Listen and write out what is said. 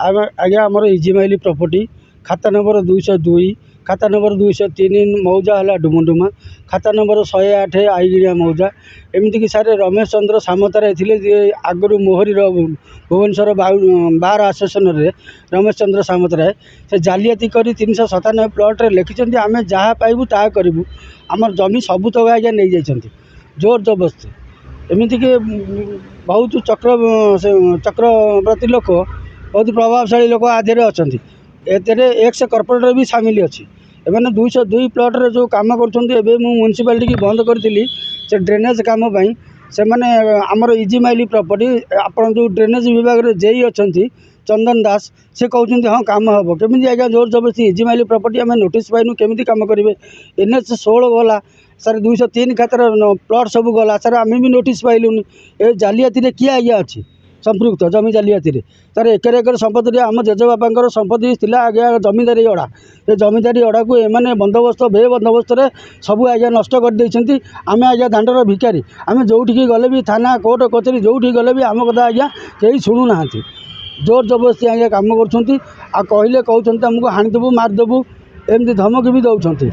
आज्ञा आमर इजिमाइल प्रॉपर्टी खाता नंबर 202 खाता नंबर 203 मौजा है डुमुडुमा खाता नंबर 108 आईगिरिया मौजा एमतीक सारे रमेश चंद्र सामताराय थे आगु मोहरी भुवनेश्वर बार आसोसिएशन रे रमेश चंद्र सामताराय से जालियाती कर 397 प्लॉट रे लिखिं आम जहाँ पाइबू ता करूँ आमर जमी सबू तक आज्ञा नहीं जाइए जोर जबरदस्ती एमतीक बहुत चक्रवर्ती लोक बहुत प्रभावशाली लोक आधे अच्छा एते एक्स कॉर्पोरेटर भी सामिल अच्छी एमाने 202 प्लॉट रे जो काम कर म्यूनिसिपालिटी की बंद करी से ड्रेनेज काम से मैंने आमर इजिमाइल प्रॉपर्टी आपन जो ड्रेनेज विभाग में जेई अच्छा चंदन दास से कहते हाँ काम हम केमी आज्ञा जोर जबरदस्ती इजिमाइल प्रॉपर्टी आम नोटिस पाइनु केमी कम करेंगे NH 16 गला सर 203 खातर प्लॉट सब गला सर आम भी नोटिस पाइलुनि ए जालियाती किए आज्ञा अच्छी संपृक्त जमी जालियाती सर एकर एकर संपत्ति आम जेजेबापा संपत्ति थी आज्ञा जमींदारी अड़ा ये जमींदारी अड़ा को एमाने बंदोबस्त बे बंदोबस्त सबू आज्ञा नष्ट कर आम आज्ञा दांडर भिकारी आम जो गले भी थाना कोर्ट कचेरी जो गले भी आम कथा आज्ञा कहीं शुणुना जोर जबरदस्ती आज्ञा कम कर कहले कहते आमको हाणीदेबू मारिदेबू एमती धमक भी दौरान।